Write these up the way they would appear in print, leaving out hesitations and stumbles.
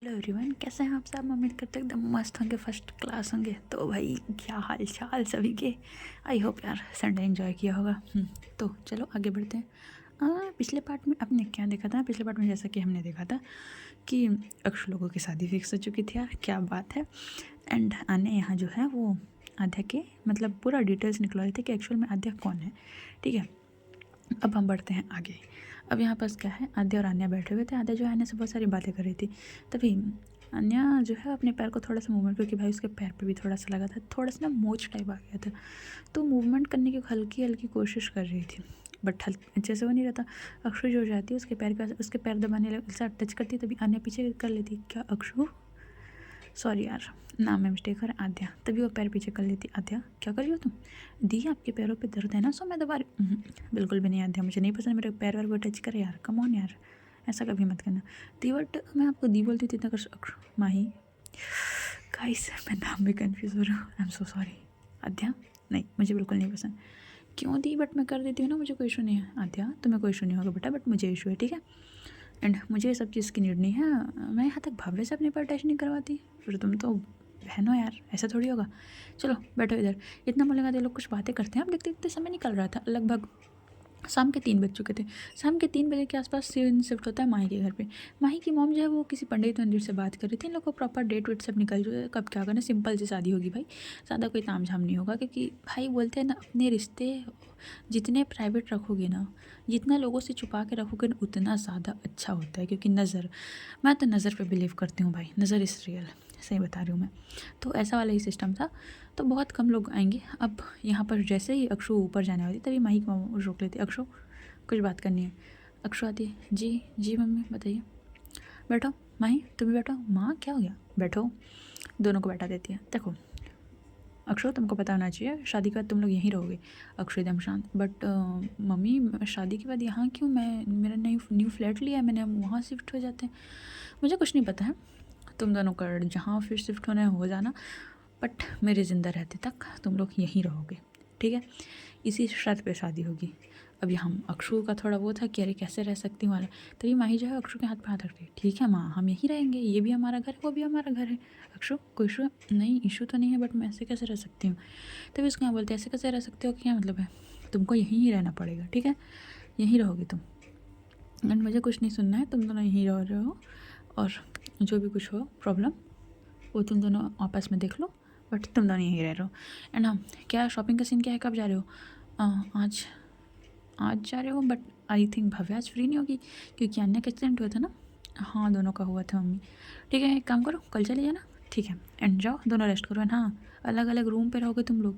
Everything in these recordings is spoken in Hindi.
हेलो एवरीवन, कैसे हैं आप सब। मैं उम्मीद करते हैं एकदम मस्त होंगे, फर्स्ट क्लास होंगे। तो भाई क्या हाल चाल सभी के। आई होप यार संडे एंजॉय किया होगा। तो चलो आगे बढ़ते हैं। पिछले पार्ट में आपने क्या देखा था। पिछले पार्ट में जैसा कि हमने देखा था कि अक्ष लोगों की शादी फिक्स हो चुकी थी। यार क्या बात है। एंड आने यहाँ जो है वो आध्या के मतलब पूरा डिटेल्स निकलवा रहे थे कि एक्चुअल में आध्या कौन है। ठीक है, अब हम बढ़ते हैं आगे। अब यहाँ पास क्या है, आद्या और अन्या बैठे हुए थे। आद्या जो है अन्या से बहुत सारी बातें कर रही थी। तभी अन्या जो है अपने पैर को थोड़ा सा मूवमेंट, क्योंकि भाई उसके पैर पे भी थोड़ा सा लगा था, थोड़ा सा ना मोच टाइप आ गया था, तो मूवमेंट करने की हल्की हल्की कोशिश कर रही थी, बट अच्छे से हो नहीं रहा था। अक्षु जो जाती है उसके पैर के उसके पैर दबाने लग टच करती, तभी अन्या पीछे कर लेती। क्या अक्षु, सॉरी यार नाम में मिस्टेक हो रहा है, आद्या। तभी वो पैर पीछे कर लेती। आद्या क्या कर रही हो तुम। दी आपके पैरों पे दर्द है ना, सो मैं दबा रही बिल्कुल भी नहीं आद्या, मुझे नहीं पसंद मेरे पैर वो टच करे यार, कम ऑन यार, ऐसा कभी मत करना। दी बट मैं आपको दी बोलती थी इतना कर। माही गाइस मैं नाम में कन्फ्यूज़ हो रहा हूँ, आई एम सो सॉरी। आद्या नहीं, मुझे बिल्कुल नहीं पसंद। क्यों दी, बट मैं कर देती हूँ ना, मुझे कोई इशू नहीं है। आद्या तुम्हें कोई इशू नहीं होगा बेटा, बट मुझे इशू है, ठीक है। एंड मुझे ये सब चीज़ की नीड नहीं है। मैं यहाँ तक भावले से अपने पर अटैच नहीं करवाती, फिर तुम तो बहन हो यार, ऐसा थोड़ी होगा। चलो बैठो इधर। इतना बोलेगा तो लोग कुछ बातें करते हैं। अब देखते देखते समय निकल रहा था, लगभग शाम के 3 बज चुके थे। शाम के 3 बजे के आसपास सीन शिफ्ट होता है माही के घर पे। माही की मॉम जो है वो किसी पंडित मंदिर से बात कर रही थी। इन लोग को प्रॉपर डेट वेट सब निकल चुके। कब क्या करना, सिंपल सी शादी होगी भाई, ज़्यादा कोई ताम झाम नहीं होगा। क्योंकि भाई बोलते हैं ना, अपने रिश्ते जितने प्राइवेट रखोगे ना, जितना लोगों से छुपा के रखोगे ना, उतना ज़्यादा अच्छा होता है। क्योंकि नज़र, मैं तो नज़र पे बिलीव करती हूँ भाई, नज़र इज़ रियल, सही बता रही हूँ मैं। तो ऐसा वाला ही सिस्टम था। तो बहुत कम लोग आएंगे। अब यहाँ पर जैसे ही अक्षु ऊपर जाने वाली, तभी माही को रोक लेती। अक्षु कुछ बात करनी है। अक्षु आती है। जी जी मम्मी बताइए। बैठो माही, तुम भी बैठो। माँ क्या हो गया, बैठो। दोनों को बैठा देती है। देखो अक्षु, तुमको पता होना चाहिए शादी के बाद तुम लोग यहीं रहोगे। अक्षु एकदम शांत। बट मम्मी शादी के बाद यहाँ क्यों, मैं मेरा न्यू फ्लैट लिया है मैंने, हम वहाँ शिफ्ट हो जाते हैं। मुझे कुछ नहीं पता है, तुम दोनों का जहाँ फिर शिफ्ट होना है हो जाना, बट मेरे ज़िंदा रहते तक तुम लोग यहीं रहोगे, ठीक है। इसी शर्त पे शादी होगी। अब यहाँ अक्षु का थोड़ा वो था कि अरे कैसे रह सकती हूँ वाला। तभी माही जो है अक्षु के हाथ पे हाथ रख रही। ठीक है माँ, हम यहीं रहेंगे, ये भी हमारा घर है, वो भी हमारा घर है। अक्षु कोई इशू नहीं, इशू तो नहीं है, बट मैं ऐसे कैसे रह सकती हूँ। तभी उसको यहाँ बोलते ऐसे कैसे रह सकते हो, क्या मतलब है, तुमको यहीं ही रहना पड़ेगा, ठीक है, यहीं रहोगे तुम। एंड मुझे कुछ नहीं सुनना है, तुम दोनों यहीं रह रहे हो, और जो भी कुछ हो प्रॉब्लम वो तुम दोनों आपस में देख लो, बट तुम दोनों यहीं रह रहे हो। एंड हाँ, क्या शॉपिंग का सीन क्या है, कब जा रहे हो। आज आज जा रहे हो, बट आई थिंक भव्य आज फ्री नहीं होगी, क्योंकि अन्य का एक्सीडेंट हुआ था ना। हाँ दोनों का हुआ था मम्मी। ठीक है एक काम करो, कल चले जाना, ठीक है। एंड जाओ दोनों रेस्ट करो। एंड हाँ, अलग अलग रूम पे रहोगे तुम लोग।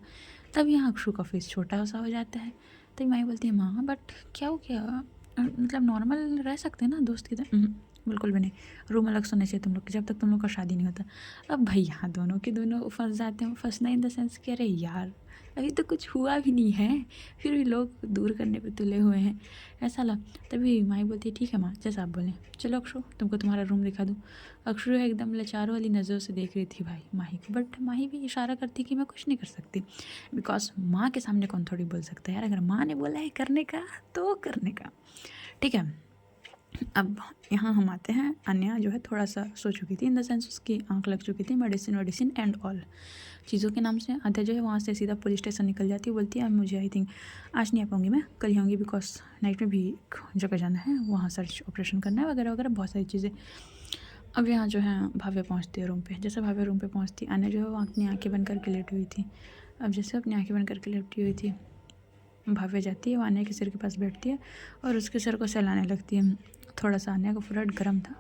तब यहाँ अक्षु का फेस छोटा सा हो जाता है। तभी माई बोलती है माँ बट क्या हो गया, मतलब नॉर्मल रह सकते हैं ना दोस्त की तरह। बिल्कुल भी नहीं, रूम अलग सोने चाहिए तुम लोग की, जब तक तुम लोग का शादी नहीं होता। अब भाई यहाँ दोनों के दोनों फंस जाते हैं। फंसना इन द सेंस कि अरे यार अभी तो कुछ हुआ भी नहीं है, फिर भी लोग दूर करने पे तुले हुए हैं, ऐसा लगा। तभी माई बोलती है ठीक है माँ, जैसा आप बोलें। चलो अक्षु तुमको तुम्हारा रूम दिखा दूँ। अक्षु एकदम लाचारों वाली नज़रों से देख रही थी भाई माही को, बट माही भी इशारा करती कि मैं कुछ नहीं कर सकती, बिकॉज माँ के सामने कौन थोड़ी बोल सकता है यार। अगर माँ ने बोला है करने का तो करने का, ठीक है। अब यहाँ हम आते हैं। अन्या जो है थोड़ा सा सो चुकी थी, इन द सेंस उसकी आंख लग चुकी थी, मेडिसिन वेडिसिन एंड ऑल चीज़ों के नाम से। आद्या जो है वहाँ से सीधा पुलिस स्टेशन निकल जाती है। बोलती है अब मुझे आई थिंक आज नहीं आ पाऊँगी, मैं कल ही आऊँगी, बिकॉज नाइट में भी एक जगह जाना है, वहाँ सर्च ऑपरेशन करना है वगैरह वगैरह बहुत सारी चीज़ें। अब यहाँ जो है भाव्य पहुँचती है रूम पे। जैसे भाव्य रूम पे पहुँचती, अन्या जो है वो अपनी आँखें बंद करके लेटी हुई थी। अब जैसे अपनी आँखें बंद करके लेटी हुई थी, भाव्य जाती है, वो अन्या के सिर के पास बैठती है और उसके सिर को सहलाने लगती है। थोड़ा सा अन्या का फोrehead गर्म था,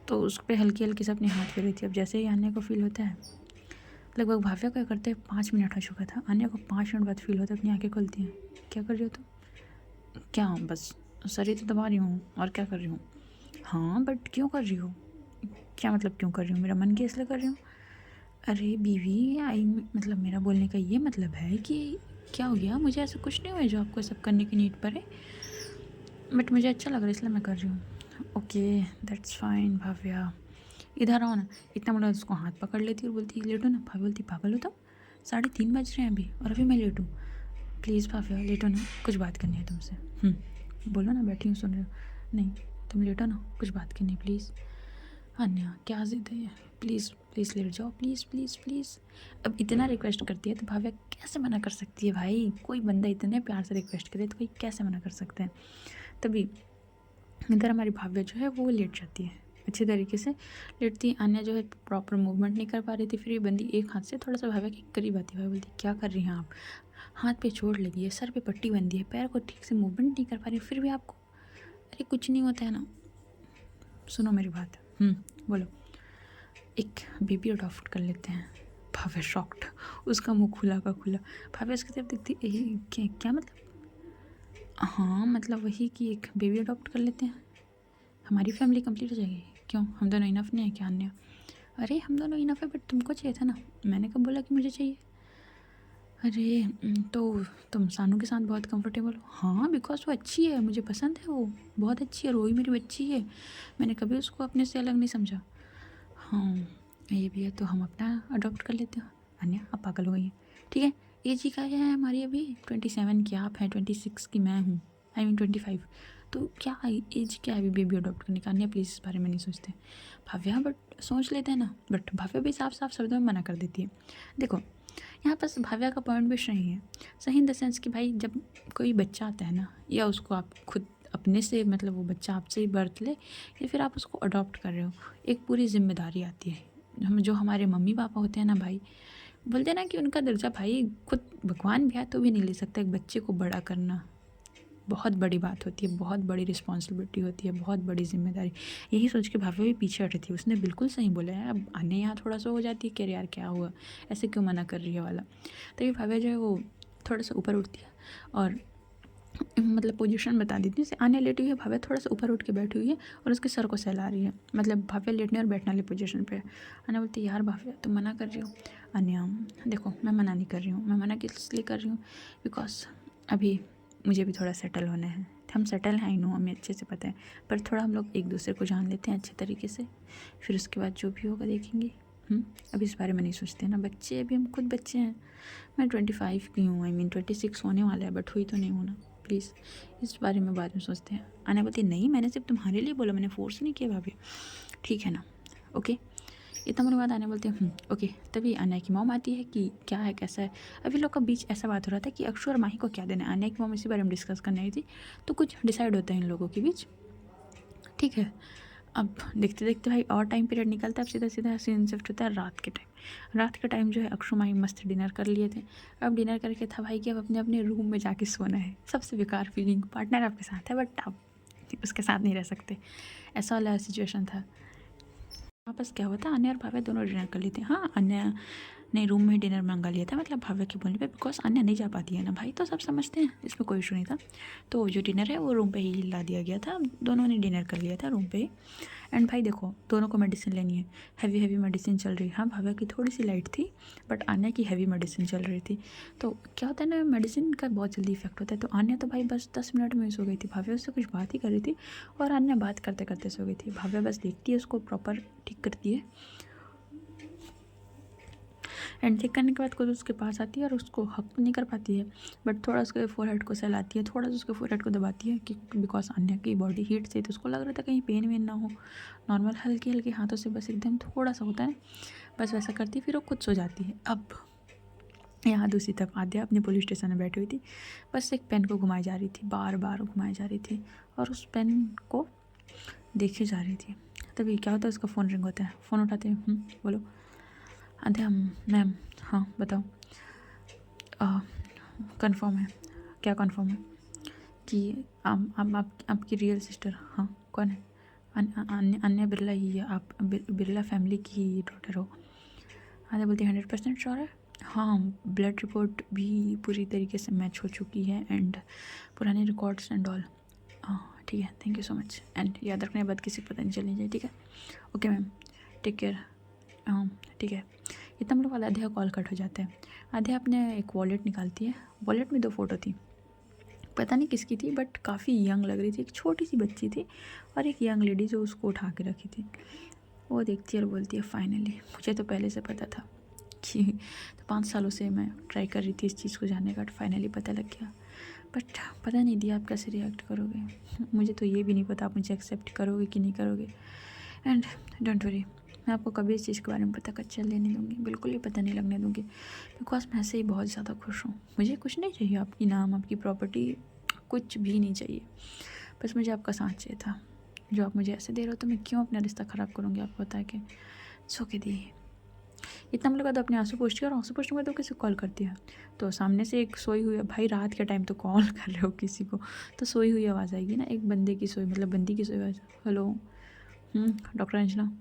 तो उस पर हल्की हल्की से अपने हाथ फेर रही थी। अब जैसे ही अन्या को फील होता है, लगभग भाव्य का करते 5 मिनट हो चुका था, अन्या को 5 मिनट बाद फील होता है, अपनी आंखें खुलती हैं। क्या कर रही हो तुम। क्या बस शरीर तो दबा रही हूँ, और क्या कर रही हूँ। हाँ बट क्यों कर रही हो, क्या मतलब क्यों कर रही हूँ, मेरा मन किया इसलिए कर रही हूँ। अरे बीवी आई, मतलब मेरा बोलने का ये मतलब है कि क्या हो गया, मुझे ऐसा कुछ नहीं हुआ है जो आपको सब करने की नीड पर है, बट मुझे अच्छा लग रहा है इसलिए मैं कर रही हूँ। ओके दैट्स फाइन भाव्या, इधर आओ ना। इतना बड़ा उसको हाथ पकड़ लेती और बोलती लेटो ना। भाभी बोलती पागल हो तुम, 3:30 बज रहे हैं अभी और अभी मैं लेटूँ। प्लीज़ भाभी लेटो ना, कुछ बात करनी है तुमसे। बोलो ना, बैठी हूँ सुन रहे हो। नहीं तुम लेटो ना, कुछ बात करनी है प्लीज़। अन्या क्या ज़िद है ये, प्लीज़ प्लीज़ लेट जाओ, प्लीज़ प्लीज़ प्लीज़। अब इतना रिक्वेस्ट करती है तो भाव्या कैसे मना कर सकती है भाई, कोई बंदा इतने प्यार से रिक्वेस्ट करे तो कोई कैसे मना कर सकते हैं। तभी इधर हमारी भाव्या जो है वो लेट जाती है, अच्छे तरीके से लेटती है। अन्य जो है प्रॉपर मूवमेंट नहीं कर पा रही थी, फिर ये बंदी एक हाथ से थोड़ा सा भाव्या के करीब आती है। भाई बोलती क्या कर रही हैं आप, हाथ पे चोट लगी है, सर पे पट्टी बंधी है, पैर को ठीक से मूवमेंट नहीं कर पा रही, फिर भी आपको, अरे कुछ नहीं होता है ना, सुनो मेरी बात। बोलो, एक बेबी अडॉप्ट कर लेते हैं। भाव्या शॉक्ड, उसका मुंह खुला का खुला। भाव्या उसकी तरफ देखती, क्या मतलब, हाँ मतलब वही कि एक बेबी अडॉप्ट कर लेते हैं, हमारी फैमिली कंप्लीट हो जाएगी। क्यों, हम दोनों इनफ नहीं है क्या अन्य? अरे हम दोनों इनफ है, बट तुमको चाहिए था ना, मैंने कब बोला कि मुझे चाहिए? अरे तो तुम सानू के साथ बहुत कंफर्टेबल हो? हाँ बिकॉज वो अच्छी है, मुझे पसंद है, वो बहुत अच्छी है, रोही मेरी बच्ची है, मैंने कभी उसको अपने से अलग नहीं समझा। हाँ ये भी है, तो हम अपना अडॉप्ट कर लेते हो। अन्य आप पागल हो गई है, ठीक है। एज ही क्या है हमारी अभी, 27 की आप हैं, 26 की मैं हूँ, आई मीन 25, तो क्या एज क्या है अभी बेबी अडॉप्ट करने का? अन्य प्लीज़ इस बारे में नहीं सोचते। भाव्या बट सोच लेते हैं ना, बट भाव्या भी साफ साफ शब्दों में मना कर देती है। देखो यहाँ पर भाव्या का पॉइंट भी सही है, सही इन द सेंस कि भाई जब कोई बच्चा आता है ना, या उसको आप खुद अपने से, मतलब वो बच्चा आपसे ही बर्थ ले, या फिर आप उसको अडॉप्ट कर रहे हो, एक पूरी जिम्मेदारी आती है। हम जो हमारे मम्मी पापा होते हैं ना भाई, बोलते हैं ना कि उनका दर्जा भाई खुद भगवान भी है तो भी नहीं ले सकता। एक बच्चे को बड़ा करना बहुत बड़ी बात होती है, बहुत बड़ी रिस्पॉन्सिबिलिटी होती है, बहुत बड़ी जिम्मेदारी। यही सोच के भाभी भी पीछे हटी थी, उसने बिल्कुल सही बोला है। अब आने यहाँ थोड़ा सा हो जाती है कि यार क्या हुआ, ऐसे क्यों मना कर रही है वाला। तभी भाभी जो है वो थोड़ा सा ऊपर उठती है और मतलब पोजीशन बता देती हूँ। आने लेटी हुई है, भाव्या थोड़ा सा ऊपर उठ के बैठी हुई है और उसके सर को सहला रही है, मतलब भाव्या लेटने और बैठने वाली पोजीशन पे। अन्या बोलती है यार भाव्या तुम मना कर रही हो। अन्या देखो मैं मना नहीं कर रही हूँ, मैं मना किस लिए कर रही हूँ, बिकॉज अभी मुझे भी थोड़ा सेटल होना है। हम सेटल हैं, आई नो, हमें अच्छे से पता है, पर थोड़ा हम लोग एक दूसरे को जान लेते हैं अच्छे तरीके से, फिर उसके बाद जो भी होगा देखेंगे। अभी इस बारे में नहीं सोचते ना, बच्चे, अभी हम खुद बच्चे हैं। मैं 25 की हूँ, आई मीन 26 होने वाला है, बट हुई तो नहीं हूँ ना, प्लीज़ इस बारे में बाद में सोचते हैं। आने बोलती नहीं मैंने सिर्फ तुम्हारे लिए बोला, मैंने फोर्स नहीं किया भाभी, ठीक है ना, ओके। इतना मेरे बाद आने बोलते हैं ओके। तभी अनया की मॉम आती है कि क्या है कैसा है। अभी लोग का बीच ऐसा बात हो रहा था कि अक्षु और माही को क्या देना है, अनया की मॉम इसी बारे में डिस्कस करने आई थी, तो कुछ डिसाइड होता है इन लोगों के बीच, ठीक है। अब देखते देखते भाई और टाइम पीरियड निकलता है, अब सीधा सीधा सीन शिफ्ट होता है रात के टाइम। रात के टाइम जो है अक्षु माही मस्त डिनर कर लिए थे। अब डिनर करके था भाई कि अब अपने अपने रूम में जाके सोना है। सबसे बेकार फीलिंग, पार्टनर आपके साथ है बट आप उसके साथ नहीं रह सकते, ऐसा वाला सिचुएशन था। वापस क्या हुआ था, अन्य और भाव्या दोनों डिनर कर लिए थे। हाँ अन्य ने रूम में डिनर मंगा लिया था, मतलब भाव्या के बोलने पे, बिकॉज अन्य नहीं जा पाती है ना भाई, तो सब समझते हैं, इसमें कोई इशू नहीं था। तो जो डिनर है वो रूम पे ही ला दिया गया था, दोनों ने डिनर कर लिया था रूम पे ही। एंड भाई देखो दोनों को मेडिसिन लेनी है, हैवी हैवी मेडिसिन चल रही है। हाँ भाव्या की थोड़ी सी लाइट थी, बट आन्या की हैवी मेडिसिन चल रही थी। तो क्या होता है ना, मेडिसिन का बहुत जल्दी इफेक्ट होता है। तो आन्या तो भाई बस 10 मिनट में सो गई थी, भाव्या उससे कुछ बात ही कर रही थी और आन्या बात करते करते सो गई थी। भाव्या बस देखती है उसको, प्रॉपर ठीक करती है, एंड चेक करने के बाद खुद उसके पास आती है और उसको हक तो नहीं कर पाती है, बट थोड़ा उसके फोरहेड को सहलाती है, थोड़ा सा उसके फोरहेड को दबाती है कि बिकॉज अन्य की बॉडी हीट से, तो उसको लग रहा था कहीं पेन वेन ना हो। नॉर्मल हल्के हल्के हाथों से बस एकदम थोड़ा सा होता है, बस वैसा करती है, फिर वो खुद सो जाती है। अब यहाँ दूसरी तरफ आद्या अपने पुलिस स्टेशन में बैठी हुई थी, बस एक पेन को घुमाई जा रही थी, बार बार घुमाई जा रही थी और उस पेन को देखी जा रही थी। तभी क्या होता है, उसका फ़ोन रिंग होता है, फ़ोन उठाते हैं, बोलो। आद्या मैम, हाँ बताओ। कंफर्म है, क्या कंफर्म है कि आपकी रियल सिस्टर, हाँ कौन है? अन्य बिरला ही है, आप बिरला फैमिली की डॉटर हो? आद्या बोलती 100% श्योर है। हाँ ब्लड रिपोर्ट भी पूरी तरीके से मैच हो चुकी है एंड पुराने रिकॉर्ड्स एंड ऑल। हाँ ठीक है, thank you so much, and याद रखने के बाद किसी को पता नहीं चलनी चाहिए, ठीक है। Okay ma'am, take care. हाँ ठीक है। इतना मतलब वाला आध्या कॉल कट हो जाता है। आध्या अपने एक वॉलेट निकालती है, वॉलेट में 2 फ़ोटो थी, पता नहीं किसकी थी बट काफ़ी यंग लग रही थी। एक छोटी सी बच्ची थी और एक यंग लेडी जो उसको उठा के रखी थी। वो देखती है और बोलती है फाइनली, मुझे तो पहले से पता था कि तो 5 सालों से मैं ट्राई कर रही थी इस चीज़ को जानने का, फाइनली पता लग गया। बट पता नहीं दिया आप कैसे रिएक्ट करोगे, मुझे तो ये भी नहीं पता आप मुझे एक्सेप्ट करोगे कि नहीं करोगे। एंड डोंट वरी, मैं आपको कभी इस चीज़ के बारे में पता चलने नहीं दूँगी, बिल्कुल ही पता नहीं लगने दूँगी, बिकॉज मैं ऐसे ही बहुत ज़्यादा खुश हूँ। मुझे कुछ नहीं चाहिए, आपकी नाम, आपकी प्रॉपर्टी, कुछ भी नहीं चाहिए। बस मुझे आपका साथ चाहिए था। जो आप मुझे ऐसे दे रहे हो तो मैं क्यों अपना रिश्ता ख़राब करूँगी आपको बता के। सो के दी इतना मतलब तो अपने आंसू पोंछती है, और आंसू पोंछने के बाद तो किसी को कॉल करती है। तो सामने से एक सोई हुई, भाई रात के टाइम तो कॉल कर रहे हो किसी को, तो सोई हुई आवाज़ आएगी ना, एक बंदे की सोई, मतलब बंदी की सोई आवाज़। Hello, doctor Anjana.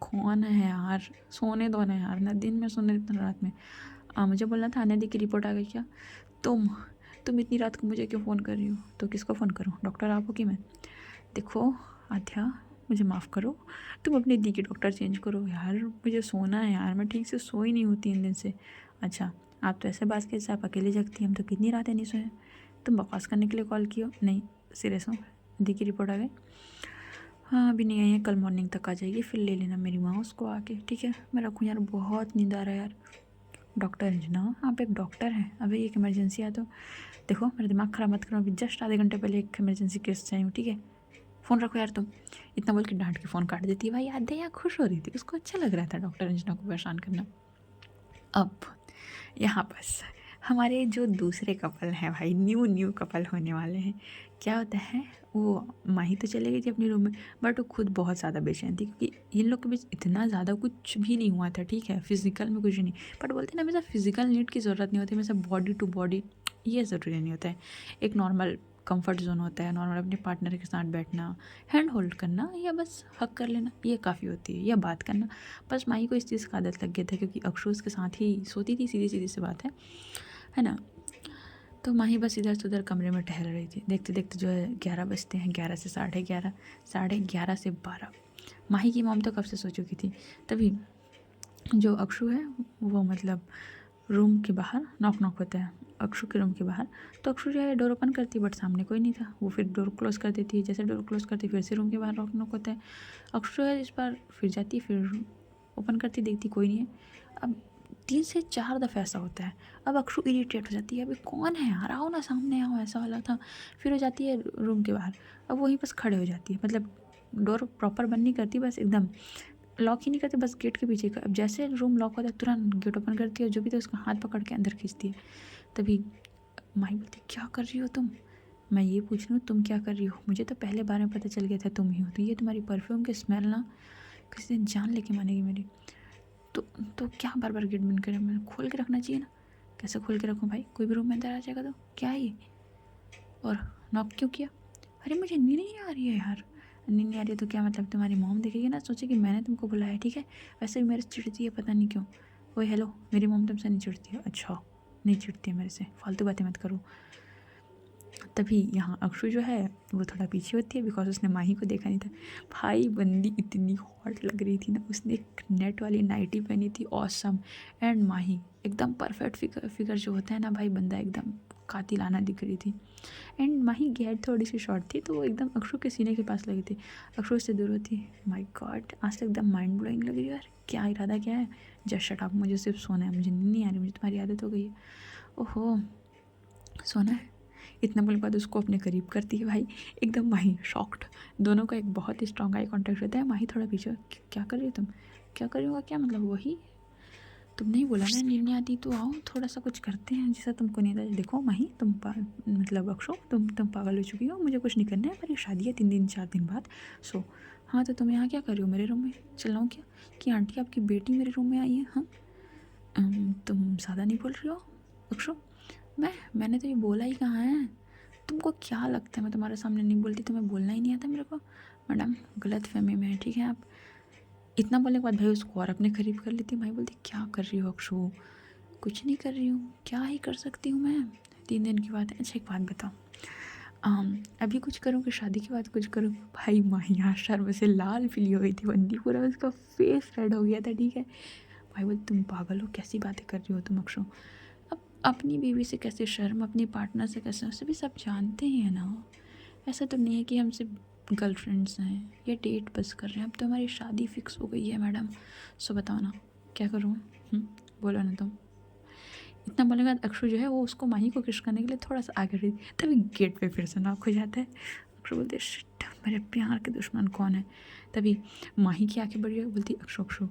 कौन है यार, सोने दो ना यार, ना दिन में सोने ना रात में। मुझे बोलना था आने दी की रिपोर्ट आ गई क्या? तुम इतनी रात को मुझे क्यों फ़ोन कर रही हो? तो किसको फ़ोन करूँ, डॉक्टर आप हो कि मैं? देखो आध्या, मुझे माफ़ करो, तुम अपनी दी की डॉक्टर चेंज करो यार, मुझे सोना है यार, मैं ठीक से सोई नहीं हूँ 3 दिन से। अच्छा, आप तो ऐसे बात कैसे, आप अकेले जगती हैं, हम तो कितनी रातें नहीं सोए। तुम बकवास करने के लिए कॉल की हो? नहीं, सीरियस हूँ। दी की रिपोर्ट आ गई? हाँ, अभी नहीं आई है, कल मॉर्निंग तक आ जाएगी, फिर ले लेना मेरी माँ उसको आके, ठीक है? मैं रखूँ यार, बहुत नींद आ रहा है यार। डॉक्टर अंजना, आप एक डॉक्टर हैं, अभी एक इमरजेंसी है तो देखो, मेरा दिमाग ख़राब मत करो, अभी जस्ट आधे घंटे पहले एक इमरजेंसी केस से आई हूँ, ठीक है? फ़ोन रखो यार तुम। इतना बोल के डांट के फ़ोन काट देती है। भाई आध्या खुश हो रही थी, उसको अच्छा लग रहा था डॉक्टर अंजना को परेशान करना। अब यहाँ बस हमारे जो दूसरे कपल हैं भाई, न्यू कपल होने वाले हैं, क्या होता है, वो माही तो चले गई थी अपने रूम में, बट वो खुद बहुत ज़्यादा बेचैन थी, क्योंकि इन लोग के बीच इतना ज़्यादा कुछ भी नहीं हुआ था, ठीक है? फिजिकल में कुछ नहीं, बट बोलते हैं ना, हमेशा फिजिकल नीड की ज़रूरत नहीं होती, हमेशा बॉडी टू बॉडी, ये ज़रूरी नहीं होता है। एक नॉर्मल कंफर्ट जोन होता है, नॉर्मल अपने पार्टनर के साथ बैठना, हैंड होल्ड करना, या बस हक कर लेना, ये काफ़ी होती है, या बात करना। बस माही को इस चीज़ का आदत लग गया था, क्योंकि अक्षु उसके साथ ही सोती थी, सीधी सीधी सी बात है ना? तो माही बस इधर से उधर कमरे में टहल रही थी। देखते देखते जो है 11 बजते हैं, 11 से 11:30, 11:30 से 12। माही की मॉम तो कब से सो चुकी थी। तभी जो अक्षु है, वो मतलब रूम के बाहर नॉक नॉक होता है, अक्षु के रूम के बाहर। तो अक्षु जो है डोर ओपन करती, बट सामने कोई नहीं था। वो फिर डोर क्लोज़ कर देती है, जैसे डोर क्लोज़ करती फिर से रूम के बाहर नॉक नॉक होता है। अक्षु है इस बार फिर जाती, फिर ओपन करती, देखती कोई नहीं है। अब 3 से 4 दफ़े ऐसा होता है। अब अक्षु इरिटेट हो जाती है, अभी कौन है यार, आओ ना सामने आओ, ऐसा वाला था। फिर हो जाती है रूम के बाहर, अब वहीं बस खड़े हो जाती है, मतलब डोर प्रॉपर बंद नहीं करती, बस एकदम लॉक ही नहीं करती, बस गेट के पीछे का। अब जैसे रूम लॉक होता है तुरंत गेट ओपन करती है, और जो भी था उसका हाथ पकड़ के अंदर खींचती है। तभी माही बोलती, क्या कर रही हो तुम? मैं ये पूछ रही हूँ तुम क्या कर रही हो? मुझे तो पहले बार में पता चल गया था तुम ही हो, तो ये तुम्हारी परफ्यूम की स्मेल ना किसी दिन जान लेके मानेगी मेरी। तो तो क्या बार बार गेट बंद करें? मैंने खोल के रखना चाहिए ना। कैसे खोल के रखूँ भाई, कोई भी रूम में अंदर आ जाएगा तो क्या है ये? और नॉक क्यों किया? अरे मुझे नींद नहीं आ रही है यार। नींद नहीं आ रही है तो क्या मतलब, तुम्हारी मॉम देखेगी ना, सोचेगी मैंने तुमको बुलाया, ठीक है? वैसे भी मेरे से चिढ़ती है, पता नहीं क्यों। ओए हेलो, मेरी मॉम तुमसे नहीं चिढ़ती है? अच्छा, नहीं चिढ़ती है मेरे से, फालतू बातें मत करो। तभी यहाँ अक्षु जो है वो थोड़ा पीछे होती है, बिकॉज उसने माही को देखा नहीं था। भाई बंदी इतनी हॉट लग रही थी ना, उसने एक नेट वाली नाइटी पहनी थी, ऑसम। एंड माही एकदम परफेक्ट फिगर जो होता है ना भाई, बंदा एकदम कातिलाना दिख रही थी। एंड माही की हेड थोड़ी सी शॉर्ट थी, तो वो एकदम अक्षु के सीने के पास लगी थी। अक्षु उससे दूर होती, माय गॉड, आज तक एकदम माइंड ब्लोइंग लग रही है यार, क्या इरादा क्या है? जस्ट शट अप, मुझे सिर्फ सोना है, मुझे नींद नहीं आ रही, मुझे तुम्हारी आदत हो गई है। ओहो, सोना है? इतना बोलने के बाद उसको अपने करीब करती है भाई, एकदम माही शॉक्ड। दोनों का एक बहुत ही स्ट्रॉन्ग आई कॉन्टैक्ट रहता है। माही थोड़ा पीछे, क्या कर रही हो तुम? क्या कर रही होगा क्या मतलब? वही तुमने ही बोला ना नींद नहीं आती, तो आओ थोड़ा सा कुछ करते हैं जिससे तुमको नींद आए। देखो माही, मतलब अक्षो, तुम पागल हो चुकी हो, मुझे कुछ नहीं करना है, हमारी शादी है 3 दिन 4 दिन बाद। सो हाँ, तो तुम यहाँ क्या कर रही हो मेरे रूम में? चल रहा हूँ क्या कि आंटी आपकी बेटी मेरे रूम में आई है? हाँ, तुम ज़्यादा नहीं बोल रही हो अक्षो? मैंने तो ये बोला ही कहाँ है? तुमको क्या लगता है मैं तुम्हारे सामने नहीं बोलती? तुम्हें बोलना ही नहीं आता मेरे को? मैडम गलत फहमी में है, ठीक है? आप इतना बोलने के बाद भाई उसको और अपने करीब कर लेती। भाई बोलती, क्या कर रही हो अक्षु? कुछ नहीं कर रही हूँ, क्या ही कर सकती हूँ मैं, 3 दिन की बात है। अच्छा एक बात बताओ, अभी कुछ करूँ कि शादी के बाद कुछ करूँ? भाई माहिया शर्म से लाल पीली हो गई थी बंदी, पूरा उसका फेस रेड हो गया था, ठीक है? भाई बोलती, तुम पागल हो, कैसी बातें कर रही हो तुम अक्षु? अब अपनी बीवी से कैसे शर्म, अपनी पार्टनर से कैसे, सभी सब जानते ही हैं ना। ऐसा तो नहीं है कि हम सिर्फ गर्लफ्रेंड्स हैं या डेट बस कर रहे हैं, अब तो हमारी शादी फिक्स हो गई है मैडम। सो बताओ ना, क्या करूँ? बोलो ना तुम। इतना बोलने के बाद अक्षु जो है वो उसको माही को किस करने के लिए थोड़ा सा आगे रही, तभी गेट पे फिर से नॉक हो जाता है। अक्षु बोलते, शिट, मेरे प्यार के दुश्मन कौन है? तभी माही की आंखें बड़ी गई, बोलती अक्षु अक्षु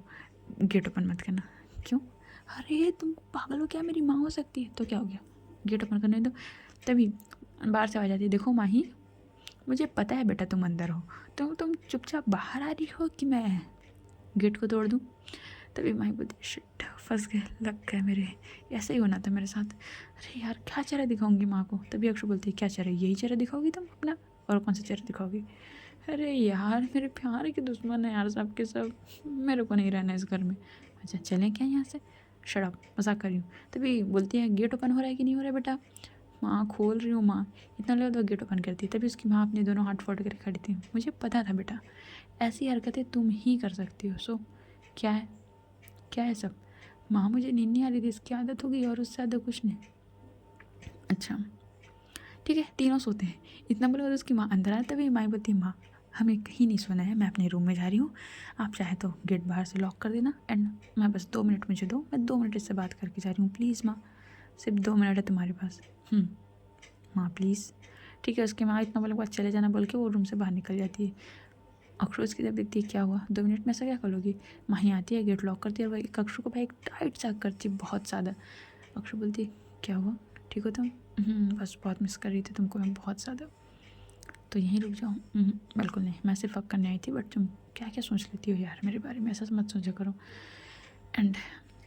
गेट ओपन मत करना। क्यों? अरे तुम पागल हो क्या, मेरी माँ हो सकती है तो क्या हो गया, गेट ओपन करने दो। तभी बाहर से आवाज आती है, देखो माही मुझे पता है बेटा तुम अंदर हो, तुम चुपचाप बाहर आ रही हो कि मैं गेट को तोड़ दूँ। तभी माही बोलती शिट फंस गए, लग गए मेरे, ऐसे ही होना था मेरे साथ। अरे यार क्या चेहरा दिखाऊंगी माँ को। तभी अक्षु बोलती है क्या चेहरा, यही चेहरा दिखाओगी तुम अपना, और कौन सा चेहरा दिखाओगी। अरे यार मेरे प्यार के दुश्मन है यार सब के सब, मेरे को नहीं रहना इस घर में। अच्छा चलें क्या यहाँ से, शराब मजाक कर रही हूँ। तभी बोलती है गेट ओपन हो रहा है कि नहीं हो रहा है बेटा। माँ खोल रही हूँ माँ, इतना लगा तो गेट ओपन करती है। तभी उसकी माँ अपने दोनों हाथ फोड़ कर खड़ी थी। मुझे पता था बेटा ऐसी हरकतें तुम ही कर सकती हो, सो क्या है, क्या है सब। माँ मुझे नींद नहीं आ रही थी, इसकी आदत हो गई और उससे ज़्यादा कुछ नहीं। अच्छा ठीक है तीनों सोते हैं, इतना बोला तो उसकी माँ अंदर आए। तभी माँ बोलती है माँ हमें कहीं नहीं सोना है, मैं अपने रूम में जा रही हूँ, आप चाहे तो गेट बाहर से लॉक कर देना, एंड मैं बस 2 मिनट मुझे दो, मैं 2 मिनट इससे बात करके जा रही हूँ प्लीज़ माँ, सिर्फ 2 मिनट है तुम्हारे पास। माँ प्लीज़। ठीक है उसकी माँ इतना बोले बाद चले जाना बोल के वो रूम से बाहर निकल जाती है। अक्षु उसकी जब देखती है क्या हुआ, 2 मिनट में ऐसा क्या कर लोगी। माही आती है गेट लॉक करती है और वही अक्षु को भाई एक टाइट सा करती बहुत ज़्यादा। अक्षु बोलती है क्या हुआ, ठीक हो तुम। बस बहुत मिस कर रही थी तुमको मैं बहुत ज़्यादा, तो यहीं रुक जाओ। बिल्कुल नहीं, मैं सिर्फ हक करने आई थी, बट तुम क्या क्या सोच लेती हो यार मेरे बारे में, ऐसा मत सोचा करो, and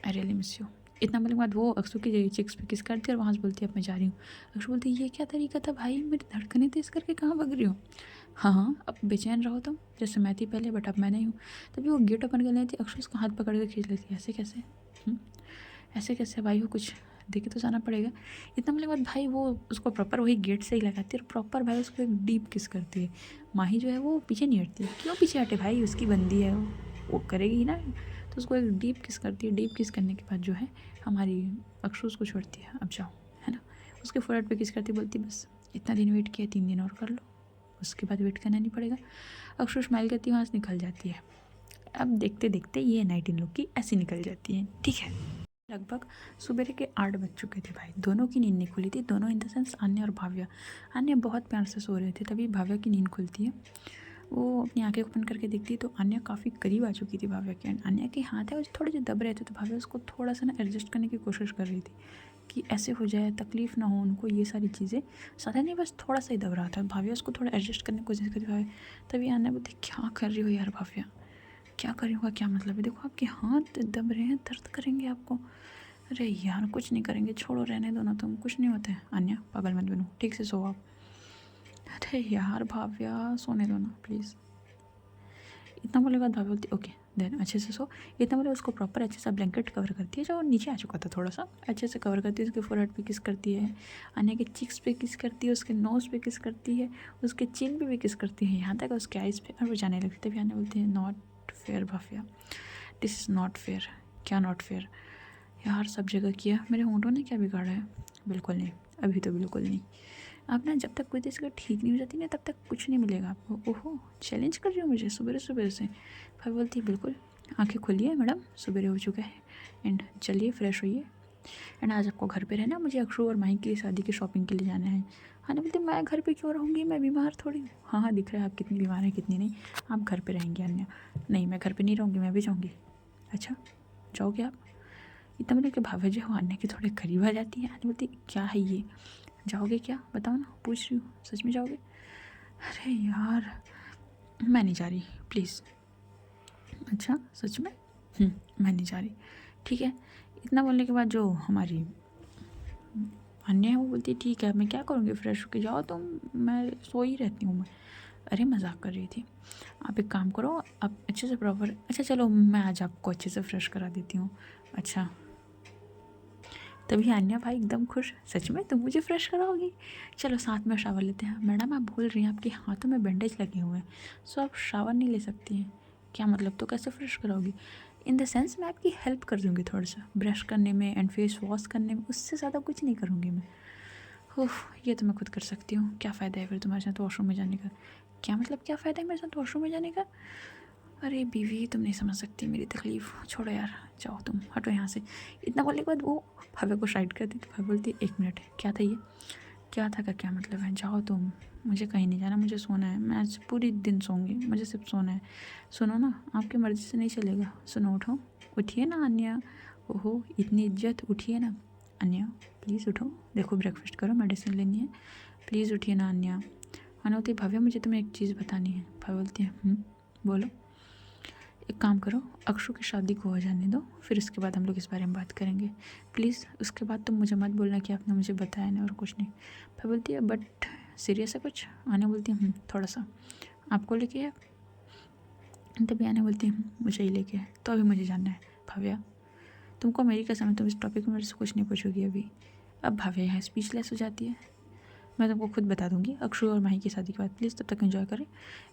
I really miss you. इतना बोलने के बाद वो अक्षु की चिक्स पे किस करती है और वहाँ से बोलती है अब मैं जा रही हूँ। अक्षु बोलती है ये क्या तरीका था भाई, मेरी धड़कनें तेज करके कहाँ भाग रही हो। हाँ हाँ अब बेचैन रहो तुम, जैसे मैं थी पहले बट अब मैं नहीं हूँ। तभी वो गेट ओपन कर लेती, अक्षु उसका हाथ पकड़ कर खींच लेती है। ऐसे कैसे, ऐसे कैसे भाई, हो कुछ देखे तो जाना पड़ेगा। इतना बोलने के बाद भाई वो उसको प्रॉपर वही गेट से ही लगाती है और प्रॉपर भाई उसको एक डीप किस करती है। माही जो है वो पीछे नहीं हटती, क्यों पीछे हटे भाई, उसकी बंदी है वो करेगी ही ना, तो उसको एक डीप किस करती है। डीप किस करने के बाद जो है हमारी अक्षु उसको छोड़ती है, अब जाओ, है ना। उसके फोrehead पे किस करती, बोलती बस इतना दिन वेट किया 3 दिन और कर लो, उसके बाद वेट करना नहीं पड़ेगा। अक्षु स्माइल करती है, वहाँ से निकल जाती है। अब देखते देखते ये नाइट इन लोग की ऐसी निकल जाती है। ठीक है लगभग सुबह के 8 बज चुके थे भाई, दोनों की नींद नहीं खुली थी, दोनों इन द सेंस अन्य और भाव्या। अन्य बहुत प्यार से सो रहे थे, तभी भाव्या की नींद खुलती है। वो अपनी आंखें ओपन करके देखती है तो अन्य काफ़ी करीब आ चुकी थी भाव्या के, एंड अन्य के हाथ है वो थोड़े से दब रहे थे, तो भाव्या उसको थोड़ा सा ना एडजस्ट करने की कोशिश कर रही थी कि ऐसे हो जाए तकलीफ़ ना हो उनको, ये सारी चीज़ें ज़्यादा नहीं बस थोड़ा सा ही दब रहा था। भाव्या उसको थोड़ा एडजस्ट करने की कोशिश कर रही है। तभी अन्य बोलती क्या कर रही हो यार भाव्या, क्या कर रही होगा, क्या मतलब है, देखो आपके हाथ दब रहे हैं, दर्द करेंगे आपको। अरे यार कुछ नहीं करेंगे, छोड़ो रहने दो ना, तुम कुछ नहीं होते। अन्य पागल मत बनो, ठीक से सो आप। अरे यार भाव्या सोने दो ना प्लीज़। इतना बोले बाद भाभी बोलती ओके देन अच्छे से सो। इतना बोले उसको प्रॉपर अच्छे से ब्लैंकेट कवर करती है, जो नीचे आ चुका था थोड़ा सा, अच्छे से कवर करती है। उसके फोरहेड पे किस करती है, अन्य के चिक्स पे किस करती है, उसके नोज़ पे किस करती है, उसके चिन पे भी किस करती है, यहाँ तक उसके आइज़ पे, और वो जाने लगती है। तभी अन्य बोलती है not fair Bhavya, this is not fair. क्या नॉट फेयर यार, सब जगह किया, मेरे होंठों ने क्या बिगाड़ा है। बिल्कुल नहीं, अभी तो बिल्कुल नहीं। आप ना जब तक कोई चीज़ ठीक नहीं हो जाती ना तब तक कुछ नहीं मिलेगा आपको। ओहो चैलेंज कर रही हो मुझे सुबह से। भाई बोलती बिल्कुल, आंखें खोलिए मैडम, सुबह हो चुका है, एंड चलिए फ्रेश होइए, एंड आज आपको घर पे रहना, मुझे अक्षु और माही की शादी की शॉपिंग के लिए जाना है। हाँ ना बोलती मैं घर पे क्यों रहूँगी, मैं बीमार थोड़ी हूँ। हाँ हाँ दिख रहा है आप कितनी बीमार हैं कितनी नहीं, आप घर पे रहेंगे। अन्य नहीं मैं घर पे नहीं रहूँगी, मैं भी जाऊँगी। अच्छा जाओगे आप। इतना मतलब कि भाभी जो अन्य के थोड़े करीब आ जाती है। अन्य बोलती क्या है ये, जाओगे क्या बताओ ना, पूछ रही हूँ सच में जाओगे। अरे यार मैं नहीं जा रही प्लीज़। अच्छा सच में, मैं नहीं जा रही। ठीक है इतना बोलने के बाद जो हमारी अन्य है वो बोलती ठीक है मैं क्या करूँगी, फ्रेश होके जाओ तुम, मैं सो ही रहती हूँ मैं। अरे मजाक कर रही थी, आप एक काम करो आप अच्छे से प्रॉपर, अच्छा चलो मैं आज आपको अच्छे से फ्रेश करा देती हूँ। अच्छा तभी अन्या भाई एकदम खुश, सच में तुम मुझे फ्रेश कराओगी, चलो साथ में शावर लेते हैं। मैडम आप भूल रही हैं आपके हाथों में बैंडेज लगे हुए हैं, सो आप शावर नहीं ले सकती हैं। क्या मतलब, तो कैसे फ्रेश कराओगी। इन द सेंस मैं आपकी हेल्प कर दूँगी थोड़ा सा ब्रश करने में एंड फेस वॉश करने में, उससे ज़्यादा कुछ नहीं करूँगी मैं। ओह ये तो मैं खुद कर सकती हूँ, क्या फ़ायदा है फिर तुम्हारे साथ वॉशरूम में जाने का। क्या मतलब क्या फ़ायदा है मेरे साथ वॉशरूम में जाने का। अरे बीवी तुम नहीं समझ सकती मेरी तकलीफ़, छोड़ो यार जाओ तुम हटो यहाँ से। इतना बोलने के बाद वो भाभी को साइड कर दी, तो भाभी बोलती 1 मिनट क्या था ये। क्या था का क्या मतलब है, जाओ तुम, मुझे कहीं नहीं जाना, मुझे सोना है, मैं आज पूरी दिन सोऊंगी, मुझे सिर्फ सोना है। सुनो ना, आपकी मर्ज़ी से नहीं चलेगा, सुनो उठो, उठिए ना अन्या, ओहो इतनी इज्जत, उठिए ना अन्या, प्लीज़ उठो, देखो ब्रेकफास्ट करो, मेडिसिन लेनी है, प्लीज़ उठिए ना अन्या। अन्या बोलती भव्य मुझे तुम्हें एक चीज़ बतानी है। भव्य बोलती है बोलो। एक काम करो, अक्षु की शादी को हो जाने दो, फिर उसके बाद हम लोग इस बारे में बात करेंगे प्लीज़। उसके बाद तुम मुझे मत बोलना कि आपने मुझे बताया नहीं और कुछ नहीं। भव्य बोलती है बट सीरियस है कुछ। आने बोलती है थोड़ा सा। आपको लेके है? तभी आने बोलती है मुझे ही लेके है, तो अभी मुझे जानना है। भव्या तुमको मेरी कसम है, तुम इस टॉपिक में मेरे से कुछ नहीं पूछोगी अभी। अब भव्या यहाँ स्पीचलेस हो जाती है। मैं तुमको खुद बता दूंगी अक्षु और माही की शादी के बाद, प्लीज़ तब तक एंजॉय करें।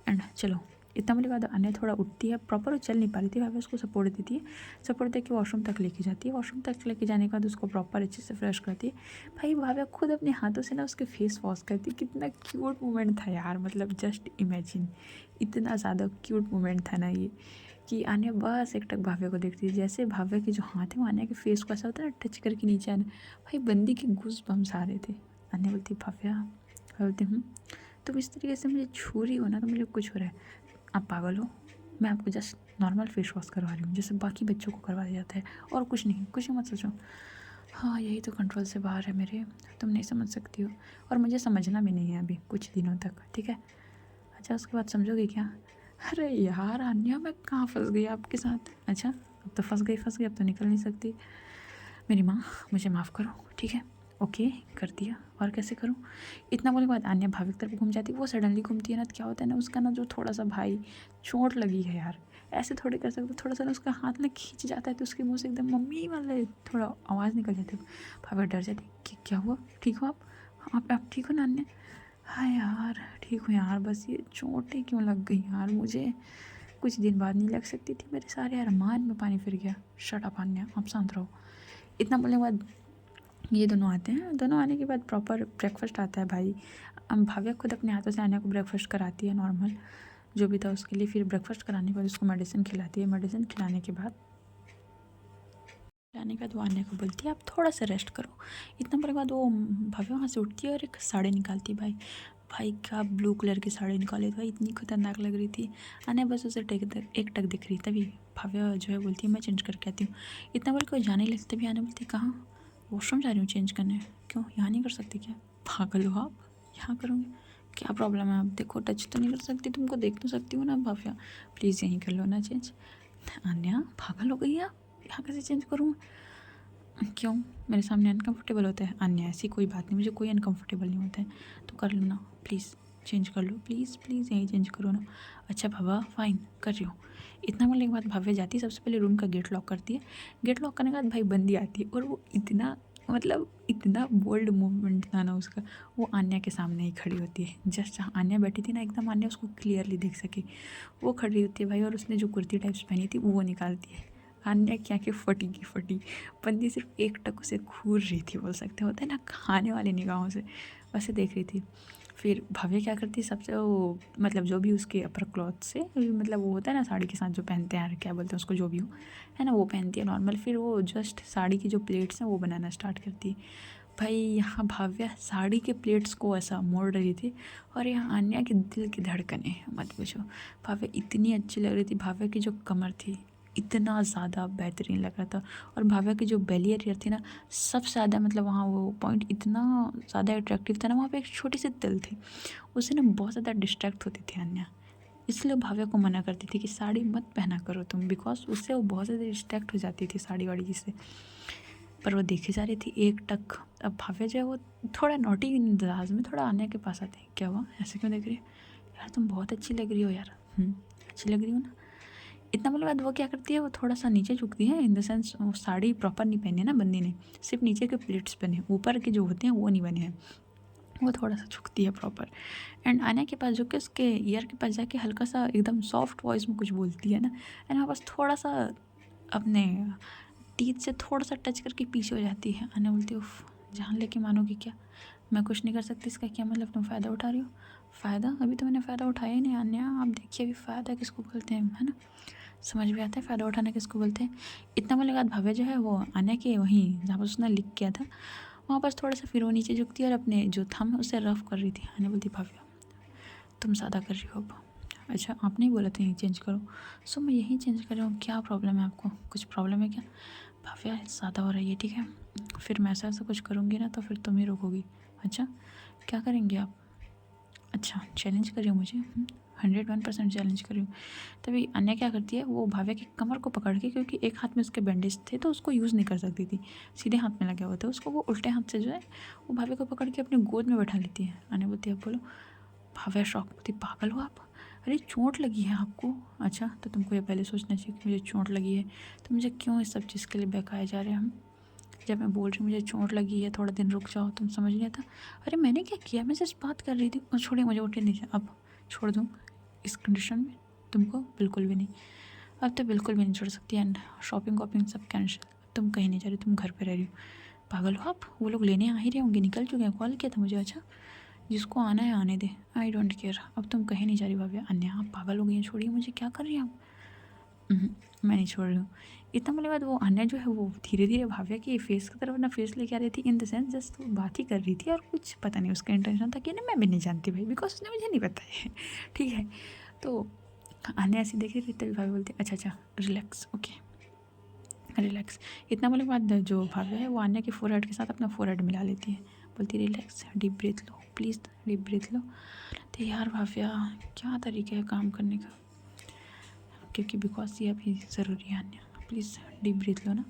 एंड चलो इतना बोले बाद अन्य थोड़ा उठती है, प्रॉपर वो चल नहीं पा रही थी, भाभी उसको सपोर्ट देती है, सपोर्ट दे के वॉशरूम तक लेके जाती है। वॉशरूम तक लेके जाने के बाद उसको प्रॉपर अच्छे से फ्रेश करती है। भाई भाभी खुद अपने हाथों से ना उसके फेस वॉश करती है। कितना क्यूट मोमेंट था यार, मतलब जस्ट इमेजिन, इतना ज़्यादा क्यूट मोमेंट था ना ये, कि आन्या बस एक टक भाव्य को देखती थी। जैसे भाव्य के जो हाथ है वो आन्या के फेस को ऐसा होता है ना टच करके नीचे आना, भाई बंदी के घूस बम्स आ रहे थे। आन्या बोलती भाव्या, बोलती तुम इस तरीके से मुझे छू रही हो ना तो मुझे कुछ हो रहा है। आप पागल हो, मैं आपको जस्ट नॉर्मल फेस वॉश करवा रही हूँ जैसे बाकी बच्चों को करवाया जाता है, और कुछ नहीं, कुछ मत सोचो। हाँ यही तो कंट्रोल से बाहर है मेरे, तुम नहीं समझ सकती हो, और मुझे समझना भी नहीं है अभी कुछ दिनों तक, ठीक है? अच्छा उसके बाद समझोगे क्या? अरे यार अन्या मैं कहाँ फंस गई आपके साथ। अच्छा अब तो फंस गई, अब तो निकल नहीं सकती। मेरी माँ मुझे माफ़ करो, ठीक है? ओके कर दिया, और कैसे करूँ? इतना बोलने के बाद अन्य भाभी की तरफ घूम जाती है। वो सडनली घूमती है ना तो क्या होता है ना, उसका ना जो थोड़ा सा भाई, चोट लगी है यार, ऐसे थोड़े कर सकते, थोड़ा सा ना उसका हाथ ना खींच जाता है तो उसके मुँह से एकदम मम्मी वाले थोड़ा आवाज़ निकल जाती है। भाभी डर जाती है कि क्या हुआ, ठीक हो आप? आप ठीक हो ना अन्य? हाँ यार ठीक हूँ यार, बस ये चोटें क्यों लग गई यार मुझे, कुछ दिन बाद नहीं लग सकती थी, मेरे सारे अरमान में पानी फिर गया। शट अप अन्य, आप शांत रहो। इतना बोलने के बाद ये दोनों आते हैं। दोनों आने के बाद प्रॉपर ब्रेकफास्ट आता है भाई। भाव्या खुद अपने हाथों से आन्या को ब्रेकफास्ट कराती है नॉर्मल जो भी था उसके लिए। फिर ब्रेकफास्ट कराने के बाद उसको मेडिसिन खिलाती है। मेडिसिन खिलाने के बाद वो आन्या को बोलती है आप थोड़ा सा रेस्ट करो। इतना बोलने के बाद वो भाव्या वहाँ से उठती है और एक साड़ी निकालती है। भाई भाई क्या ब्लू कलर की साड़ी निकाली थी भाई, इतनी खतरनाक लग रही थी। आन्या बस उसे एक टक दिख रही, तभी भाव्या जो है बोलती है मैं चेंज करके आती हूँ। इतना बोल के वो जाने लगती, तभी आन्या बोलती है कहाँ? वॉशरूम जा रही हूँ चेंज करने। क्यों यहाँ नहीं कर सकती क्या? पागल हो आप, यहाँ करूँगी? क्या प्रॉब्लम है? आप देखो टच तो नहीं कर सकती, तुमको देख तो सकती हूँ ना भाव्या, प्लीज़ यहीं कर लो ना चेंज। अन्या पागल हो गई है आप, यहाँ कैसे चेंज करूँ? क्यों मेरे सामने अनकंफर्टेबल होता है? अन्य ऐसी कोई बात नहीं, मुझे कोई अनकंफर्टेबल नहीं होता है, तो कर लो ना प्लीज़, चेंज कर लो प्लीज़ प्लीज़, यहीं चेंज करो ना। अच्छा भाभा फाइन कर रही हूँ। इतना बोलने के बाद भव्य जाती है, सबसे पहले रूम का गेट लॉक करती है। गेट लॉक करने के बाद भाई बंदी आती है, और वो इतना मतलब इतना बोल्ड मूवमेंट था ना उसका। वो आन्या के सामने ही खड़ी होती है, जस्ट जहाँ आन्या बैठी थी ना एकदम आन्या उसको क्लियरली देख सके, वो खड़ी होती है भाई। और उसने जो कुर्ती टाइप्स पहनी थी वो निकालती है। आन्या क्या कि फटी की फटी, बंदी सिर्फ एक टक उसे घूर रही थी, बोल सकते होता है ना खाने वाली निगाहों से, वैसे देख रही थी। फिर भव्य क्या करती सबसे, वो मतलब जो भी उसके अपर क्लॉथ से, मतलब वो होता है ना साड़ी के साथ जो पहनते हैं, क्या बोलते हैं उसको, जो भी हो है ना, वो पहनती है नॉर्मल। फिर वो जस्ट साड़ी की जो प्लेट्स हैं वो बनाना स्टार्ट करती है। भाई यहाँ भाव्या साड़ी के प्लेट्स को ऐसा मोड़ रही थी, और यहाँ आन्या के दिल की धड़कनें मत पूछो। भाव्या इतनी अच्छी लग रही थी, भाव्या की जो कमर थी इतना ज़्यादा बेहतरीन लग रहा था, और भाव्या की जो बेली एरियर थी ना सबसे ज़्यादा, मतलब वहाँ वो पॉइंट इतना ज़्यादा अट्रैक्टिव था ना, वहाँ पे एक छोटी सी तिल थी, उससे ना बहुत ज़्यादा डिस्ट्रैक्ट होती थी अन्या, इसलिए भाव्या को मना करती थी कि साड़ी मत पहना करो तुम, बिकॉज उससे वो बहुत ज़्यादा डिस्ट्रैक्ट हो जाती थी साड़ी वाड़ी से। पर वो देखी जा रही थी एक टक। अब भाव्या जो है वो थोड़ा नोटी अंदाज में थोड़ा आन्या के पास आती है, क्या हुआ ऐसे क्यों देख रही है? यार तुम बहुत अच्छी लग रही हो यार। अच्छी लग रही हो ना? इतना बोलने के बाद वो क्या करती है, वो थोड़ा सा नीचे झुकती है, इन द सेंस वो साड़ी प्रॉपर नहीं पहनी है ना बंदी ने, सिर्फ नीचे के प्लेट्स पहने, ऊपर के जो होते हैं वो नहीं बने हैं। वो थोड़ा सा झुकती है प्रॉपर, एंड आन्या के पास झुक के उसके ईयर के पास जाके हल्का सा एकदम सॉफ्ट वॉइस में कुछ बोलती है ना, एंड हाँ बस थोड़ा सा अपने टीथ से थोड़ा सा टच करके पीछे हो जाती है। आन्या बोलती है उफ, जान लेके मानोगी क्या? मैं कुछ नहीं कर सकती, इसका क्या मतलब? तुम फ़ायदा उठा रही हो? फ़ायदा? अभी तो मैंने फ़ायदा उठाया ही नहीं आन्या, आप देखिए अभी फ़ायदा किसको बोलते हैं, है ना? समझ में आता है फ़ायदा उठाना किसको बोलते हैं। इतना बोलने के बाद भव्य जो है वो आन्या के वहीं जहाँ पर उसने लिख किया था वहाँ बस थोड़ा सा फिर वो नीचे झुकती है और अपने जो थंब है उससे रफ कर रही थी। आने बोलती भाभी तुम ज़्यादा कर रही हो अब। अच्छा आपने ही बोला था यहीं चेंज करो, सो मैं यहीं चेंज कर रहा हूँ, क्या प्रॉब्लम है आपको, कुछ प्रॉब्लम है क्या। भाव्या ज़्यादा हो रही है ठीक है, फिर मैं ऐसा कुछ करूँगी ना तो फिर तुम ही रोकोगी। अच्छा क्या करेंगे आप। अच्छा चैलेंज कर रही हो मुझे, 101% चैलेंज कर रही हूँ। तभी अन्य क्या करती है, वो भाव्या की कमर को पकड़ के, क्योंकि एक हाथ में उसके बैंडेज थे तो उसको यूज़ नहीं कर सकती थी, सीधे हाथ में लगे हुए थे, उसको वो उल्टे हाथ से जो है वो भाव्या को पकड़ के अपनी गोद में बैठा लेती है। अन्य बोलती है अब बोलो। भाव्या शॉक होती, पागल हो आप, अरे चोट लगी है आपको। अच्छा तो तुमको ये पहले सोचना चाहिए कि मुझे चोट लगी है, तो मुझे क्यों इस सब चीज़ के लिए बहकाए जा रहे हैं हम। जब मैं बोल रही हूँ मुझे चोट लगी है, थोड़ा दिन रुक जाओ, तुम समझ नहीं आता। अरे मैंने क्या किया, मैं जस्ट बात कर रही थी। छोड़िए मुझे, उठे नहीं, अब छोड़ दूँ इस कंडीशन में तुमको, बिल्कुल भी नहीं। अब तो बिल्कुल भी नहीं छोड़ सकती। एंड शॉपिंग वॉपिंग सब कैंसिल, तुम कहीं नहीं जा रही, तुम घर पे रह रही हो। पागल हो आप, वो लोग लेने आ ही रहे होंगे, निकल चुके हैं, कॉल किया था मुझे। अच्छा जिसको आना है आने दे, आई डोंट केयर। अब तुम कहीं नहीं जा रही भाभी। अन्य आप पागल हो गई हैं, छोड़िए मुझे, क्या कर रही हैं आप। मैं नहीं छोड़ रही हूँ। इतना बोले बाद वो अन्य जो है वो धीरे धीरे भाव्या की फेस की तरफ ना फेस लेके आ रही थी, इन द सेंस जस्ट वो बात ही कर रही थी और कुछ पता नहीं उसका इंटेंशन था कि नहीं, मैं भी नहीं जानती भाई, बिकॉज उसने मुझे नहीं बताया ठीक है। तो अन्य ऐसी देख रही थी, तभी भाभी बोलती अच्छा अच्छा रिलैक्स, ओके रिलैक्स। इतना बोले के बाद जो भाव्या है वो अन्य के फोरहेड के साथ अपना फोरहेड मिला लेती है, बोलती रिलैक्स, डीप ब्रीथ लो प्लीज़, डीप ब्रीथ लो। तो यार भाव्या क्या तरीका है काम करने का, क्योंकि बिकॉज ये अभी ज़रूरी है। अन्य प्लीज़ डीप ब्रीथ लो ना।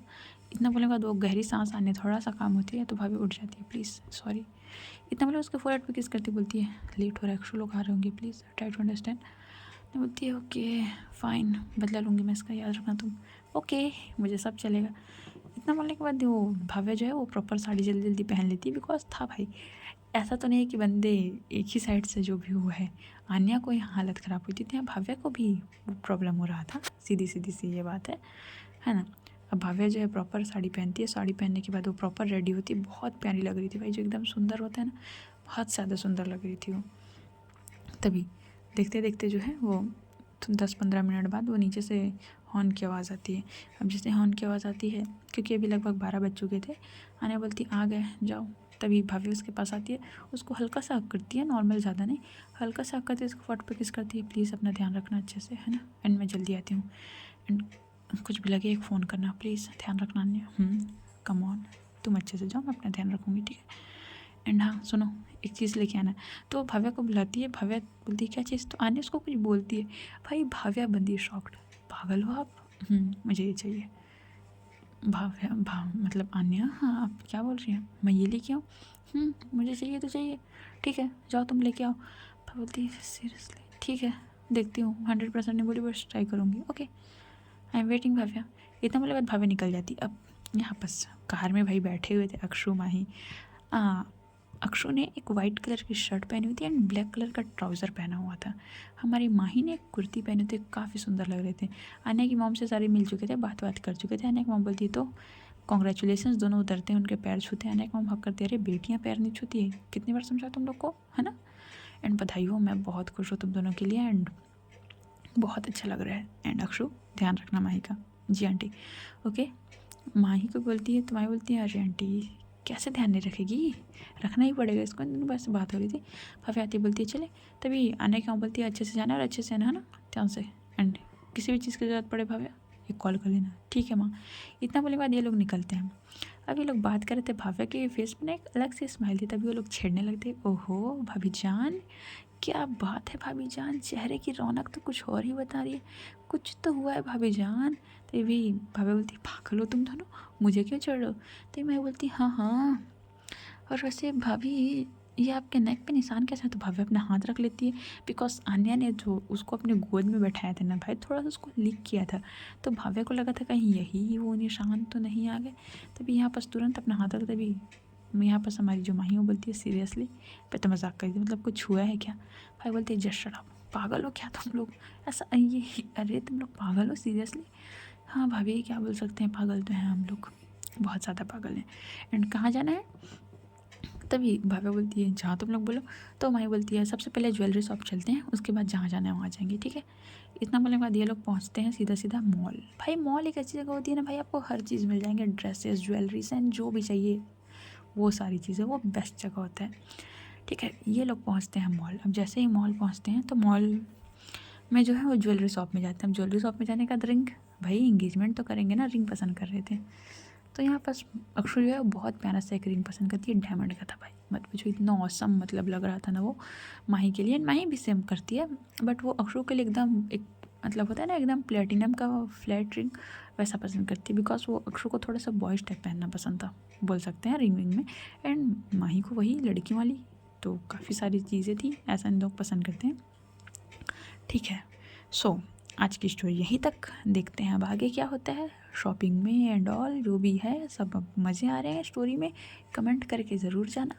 इतना बोलने के बाद वो गहरी सांस आने थोड़ा सा काम होती है तो भाभी उठ जाती है, प्लीज़ सॉरी। इतना बोले उसके फोरहेड पे किस करती, बोलती है लेट हो रहा है, एक्चुअली लोग आ रहे होंगे, प्लीज़ ट्राई टू अंडरस्टैंड। बोलती है ओके फाइन, बदला लूँगी मैं इसका, याद रखना तुम। ओके मुझे सब चलेगा। इतना बोलने के बाद वो भाव्या जो है वो प्रॉपर साड़ी जल्दी जल्दी पहन लेती है, बिकॉज था भाई, ऐसा तो नहीं है कि बंदे एक ही साइड से जो भी हुआ है, आन्या को यहाँ हालत ख़राब हुई थी तो यहाँ भाव्या को भी प्रॉब्लम हो रहा था, सीधी सीधी सी ये बात है ना। अब भाव्या जो है प्रॉपर साड़ी पहनती है, साड़ी पहनने के बाद वो प्रॉपर रेडी होती है, बहुत प्यारी लग रही थी भाई, जो एकदम सुंदर होता है ना, बहुत ज़्यादा सुंदर लग रही थी वो। तभी देखते देखते जो है वो 10-15 मिनट बाद वो नीचे से हॉर्न की आवाज़ आती है। अब जैसे हॉर्न की आवाज़ आती है, क्योंकि अभी लगभग 12 बज चुके थे, आने बोलती आ गए जाओ। तभी भाभी उसके पास आती है, उसको हल्का सा हक करती है, नॉर्मल ज़्यादा नहीं, हल्का सा हक करती है, उसको फट पे किस करती है, प्लीज़ अपना ध्यान रखना अच्छे से, है ना, एंड मैं जल्दी आती हूँ। एंड कुछ भी लगे एक फ़ोन करना प्लीज़, ध्यान रखना अन्य। कम ऑन, तुम अच्छे से जाओ, मैं अपना ध्यान रखूँगी ठीक है। एंड हाँ सुनो, एक चीज़ लेके आना। तो भव्या को बुलाती है, भव्या बोलती है क्या चीज़, तो आने उसको कुछ बोलती है, भाई भाव्या बंदी शॉक्ड, पागल हो आप, मुझे ये चाहिए। भाव्या मतलब आन्या, हाँ आप क्या बोल रही हैं, मैं ये लेके आऊँ, मुझे चाहिए तो चाहिए, ठीक है जाओ तुम लेके आओ। भाव्या बोलती है सीरियसली ठीक है, देखती हूँ, 100% नहीं बोली, बस ट्राई करूँगी, okay I am waiting Bhavya. इतना बोले बाद भाव्या निकल जाती। अब यहाँ बस कार में भाई बैठे हुए थे अक्षु माही। अक्षु ने एक वाइट कलर की शर्ट पहनी हुई थी एंड ब्लैक कलर का ट्राउज़र पहना हुआ था। हमारी माही ने एक कुर्ती पहनी थी, काफ़ी सुंदर लग रहे थे। अन्य की मॉम से सारे मिल चुके थे, बात कर चुके थे। अन्य की मॉम बोलती है तो कॉन्ग्रेचुलेसन्स, दोनों उतरते हैं उनके पैर छूते हैं। अन्य की मॉम हक करती है, अरे बेटियाँ पैर नहीं छूती है, कितनी बार समझा तुम लोग को, है ना। एंड बधाई हो, मैं बहुत खुश हूँ तुम दोनों के लिए, एंड बहुत अच्छा लग रहा है। एंड अक्षु ध्यान रखना माही का। जी आंटी ओके। माही को बोलती है तो माही बोलती है अरे आंटी कैसे ध्यान नहीं रखेगी, रखना ही पड़ेगा इसको, इन दोनों बस बात हो रही थी। भाभी आती बोलती है चले, तभी आने क्यों बोलती है अच्छे से जाना और अच्छे से है ना ध्यान से, एंड किसी भी चीज़ की ज़रूरत पड़े भाभी एक कॉल कर लेना, ठीक है माँ। इतना बोले बाद ये लोग निकलते हैं। अब ये लोग बात कर रहे थे, भाव्या के फेस में ना एक अलग से स्माइल थी, तभी वो लोग छेड़ने लगते, ओहो भाभी जान क्या बात है, भाभी जान चेहरे की रौनक तो कुछ और ही बता रही है, कुछ तो हुआ है भाभी जान। तो भी भाभी बोलती पागल हो तुम दोनों, मुझे क्यों चढ़ रहे हो। तो मैं बोलती हाँ हाँ, और वैसे भाभी ये आपके नेक पे निशान कैसा है, तो भाभी अपना हाथ रख लेती है, बिकॉज आन्या ने जो उसको अपने गोद में बैठाया था ना भाई, थोड़ा सा उसको लीक किया था, तो भाव्या को लगा था कहीं यही वो निशान तो नहीं आ गए। तभी यहाँ पर तुरंत अपना हाथ रख, तभी यहाँ पर हमारी जो माही वो बोलती है सीरियसली, पे तो मजाक कर दी, मतलब कुछ हुआ है क्या। भाई बोलते हैं जस्ट शट अप, पागल हो क्या तुम लोग, ऐसा ये अरे तुम लोग पागल हो सीरियसली। हाँ भाभी क्या बोल सकते हैं, पागल तो हैं हम लोग, बहुत ज़्यादा पागल हैं। एंड कहाँ जाना है, तभी भाभी बोलती है जहाँ तुम लोग बोलो। तो माही बोलती है सबसे पहले ज्वेलरी शॉप चलते हैं, उसके बाद जहाँ जाना है वहाँ जाएंगे, ठीक है। इतना बोलने के बाद ये लोग पहुँचते हैं सीधा सीधा मॉल। भाई मॉल एक ऐसी जगह होती है ना भाई, आपको हर चीज़ मिल जाएंगे, ड्रेसेस ज्वेलरीज एंड जो भी चाहिए वो सारी चीज़ें, वो बेस्ट जगह होता है। ठीक है, ये लोग पहुँचते हैं मॉल। अब जैसे ही मॉल पहुँचते हैं तो मॉल में जो है वो ज्वेलरी शॉप में जाते हैं। अब ज्वेलरी शॉप में जाने का रिंग, भाई इंगेजमेंट तो करेंगे ना, रिंग पसंद कर रहे थे। तो यहाँ पर अक्षु जो है वो बहुत प्यारा सा एक रिंग पसंद करती है, डायमंड का था भाई, मत पूछो, इतना औसम मतलब लग रहा था ना वो माही के लिए। माही भी सेम करती है, बट वो अक्षु के लिए एकदम एक मतलब होता है ना एकदम प्लेटिनम का फ्लैट रिंग, वैसा पसंद करती है। बिकॉज वो अक्षु को थोड़ा सा बॉयज टाइप पहनना पसंद था, बोल सकते हैं रिंग विंग में। एंड माही को वही लड़की वाली, तो काफ़ी सारी चीज़ें थी, ऐसा इन लोग पसंद करते हैं। ठीक है, सो आज की स्टोरी यहीं तक, देखते हैं अब आगे क्या होता है शॉपिंग में एंड ऑल जो भी है सब। अब मज़े आ रहे हैं स्टोरी में, कमेंट करके ज़रूर जाना।